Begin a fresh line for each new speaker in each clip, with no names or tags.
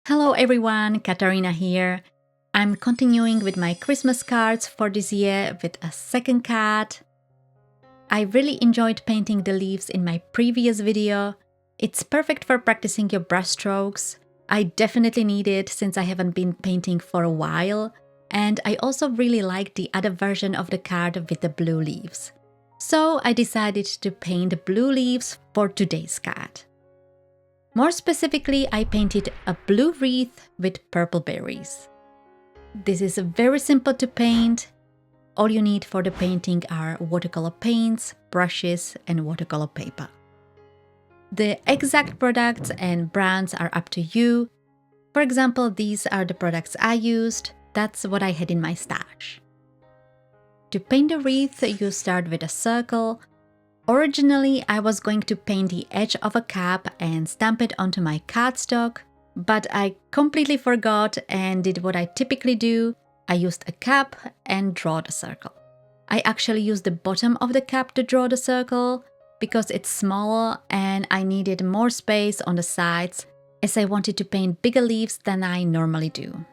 Hello everyone, Katarina here. I'm continuing with my Christmas cards for this year with a second card. I really enjoyed painting the leaves in my previous video. It's perfect for practicing your brush strokes. I definitely need it since I haven't been painting for a while. And I also really like the other version of the card with the blue leaves. So I decided to paint blue leaves for today's card. More specifically, I painted a blue wreath with purple berries. This is very simple to paint. All you need for the painting are watercolor paints, brushes, and watercolor paper. The exact products and brands are up to you. For example, these are the products I used. That's what I had in my stash. To paint the wreath, you start with a circle. Originally, I was going to paint the edge of a cap and stamp it onto my cardstock, but I completely forgot and did what I typically do. I used a cap and draw the circle. I actually used the bottom of the cap to draw the circle because it's smaller and I needed more space on the sides as I wanted to paint bigger leaves than I normally do.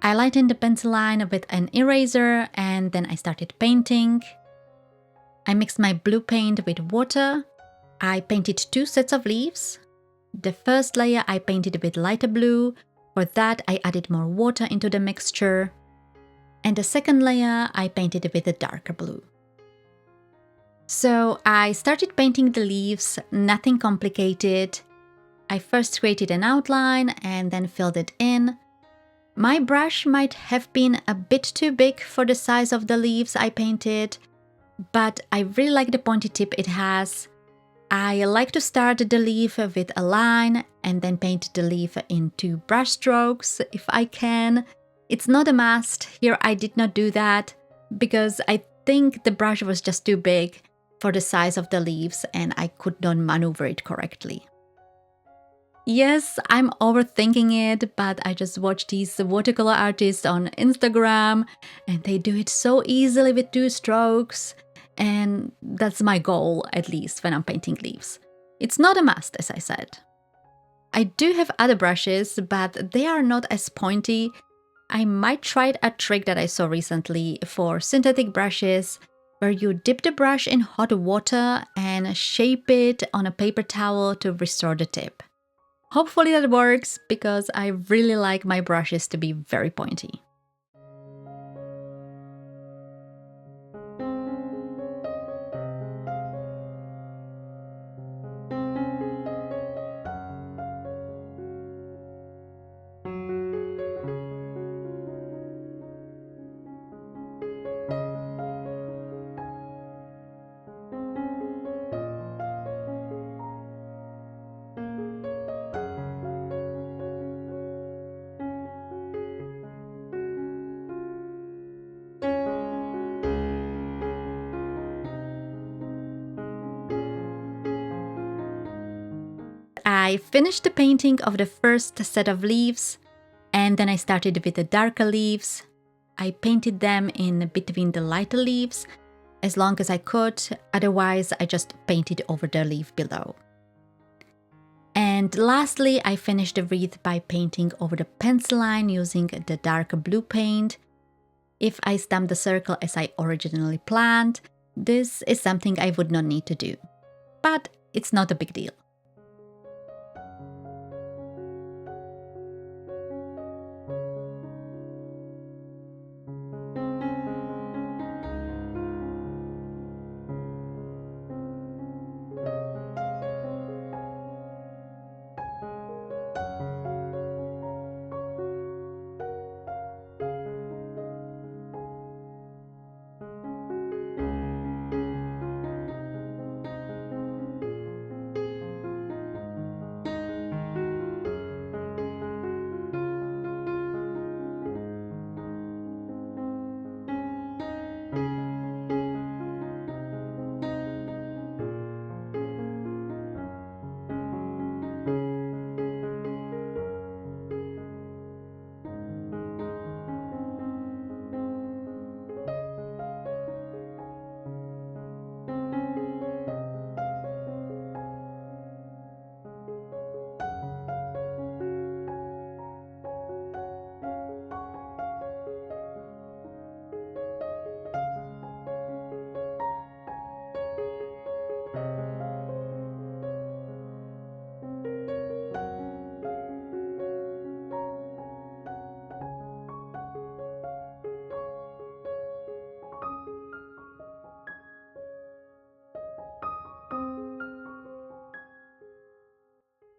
I lightened the pencil line with an eraser and then I started painting. I mixed my blue paint with water. I painted 2 sets of leaves. The first layer I painted with lighter blue. For that, I added more water into the mixture. And the second layer I painted with a darker blue. So I started painting the leaves, nothing complicated. I first created an outline and then filled it in. My brush might have been a bit too big for the size of the leaves I painted, but I really like the pointy tip it has. I like to start the leaf with a line and then paint the leaf in 2 brush strokes if I can. It's not a must. Here I did not do that because I think the brush was just too big for the size of the leaves and I could not maneuver it correctly. Yes, I'm overthinking it, but I just watch these watercolor artists on Instagram and they do it so easily with 2 strokes. And that's my goal, at least when I'm painting leaves. It's not a must, as I said. I do have other brushes, but they are not as pointy. I might try a trick that I saw recently for synthetic brushes, where you dip the brush in hot water and shape it on a paper towel to restore the tip. Hopefully that works, because I really like my brushes to be very pointy. I finished the painting of the first set of leaves, and then I started with the darker leaves. I painted them in between the lighter leaves as long as I could, otherwise I just painted over the leaf below. And lastly, I finished the wreath by painting over the pencil line using the dark blue paint. If I stamped the circle as I originally planned, this is something I would not need to do. But it's not a big deal.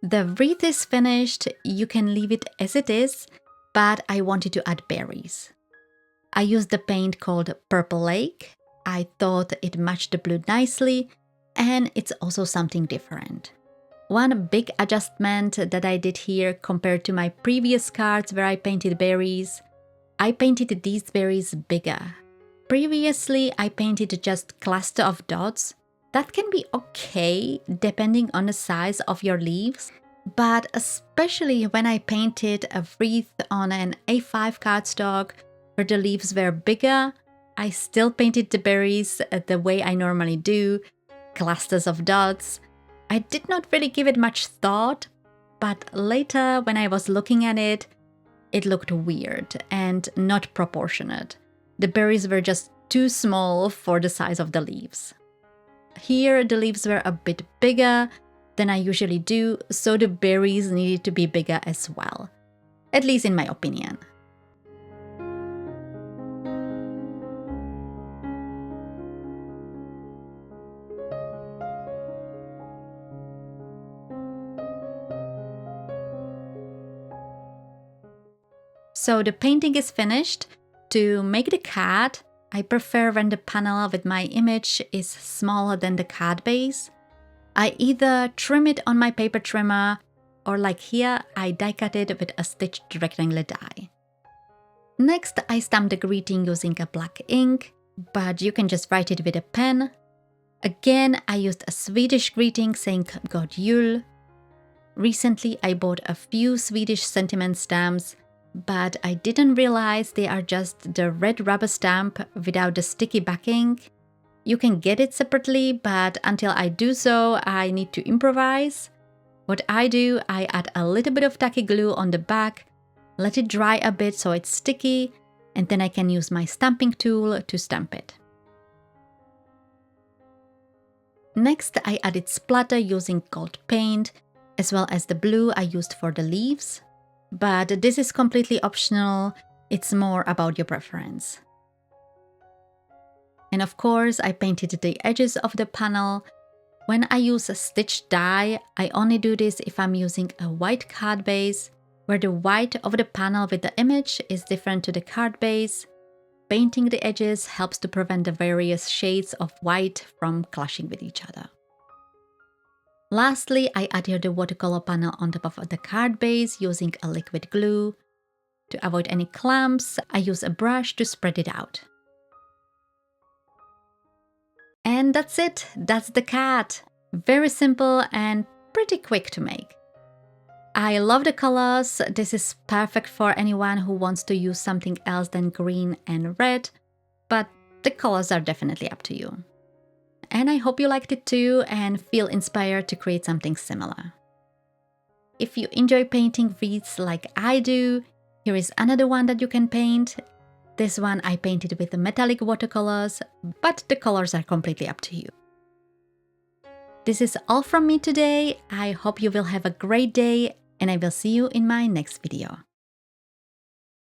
The wreath is finished, you can leave it as it is, but I wanted to add berries. I used the paint called Purple Lake. I thought it matched the blue nicely, and it's also something different. One big adjustment that I did here compared to my previous cards where I painted berries, I painted these berries bigger. Previously, I painted just cluster of dots. That can be okay depending on the size of your leaves, but especially when I painted a wreath on an A5 cardstock where the leaves were bigger, I still painted the berries the way I normally do, clusters of dots. I did not really give it much thought, but later when I was looking at it, it looked weird and not proportionate. The berries were just too small for the size of the leaves. Here the leaves were a bit bigger than I usually do, so the berries needed to be bigger as well, at least in my opinion. So the painting is finished. To make the card, I prefer when the panel with my image is smaller than the card base. I either trim it on my paper trimmer, or like here, I die cut it with a stitched rectangular die. Next, I stamp the greeting using a black ink, but you can just write it with a pen. Again, I used a Swedish greeting saying God Jul. Recently, I bought a few Swedish sentiment stamps, but I didn't realize they are just the red rubber stamp without the sticky backing. You can get it separately, but until I do so, I need to improvise. What I do, I add a little bit of tacky glue on the back, let it dry a bit so it's sticky, and then I can use my stamping tool to stamp it. Next, I added splatter using gold paint, as well as the blue I used for the leaves. But this is completely optional, it's more about your preference. And of course, I painted the edges of the panel. When I use a stitched die, I only do this if I'm using a white card base, where the white of the panel with the image is different to the card base. Painting the edges helps to prevent the various shades of white from clashing with each other. Lastly, I added the watercolor panel on top of the card base using a liquid glue. To avoid any clumps, I use a brush to spread it out. And that's it, that's the card. Very simple and pretty quick to make. I love the colors. This is perfect for anyone who wants to use something else than green and red, but the colors are definitely up to you. And I hope you liked it too and feel inspired to create something similar. If you enjoy painting wreaths like I do, here is another one that you can paint. This one I painted with the metallic watercolors, but the colors are completely up to you. This is all from me today. I hope you will have a great day, and I will see you in my next video.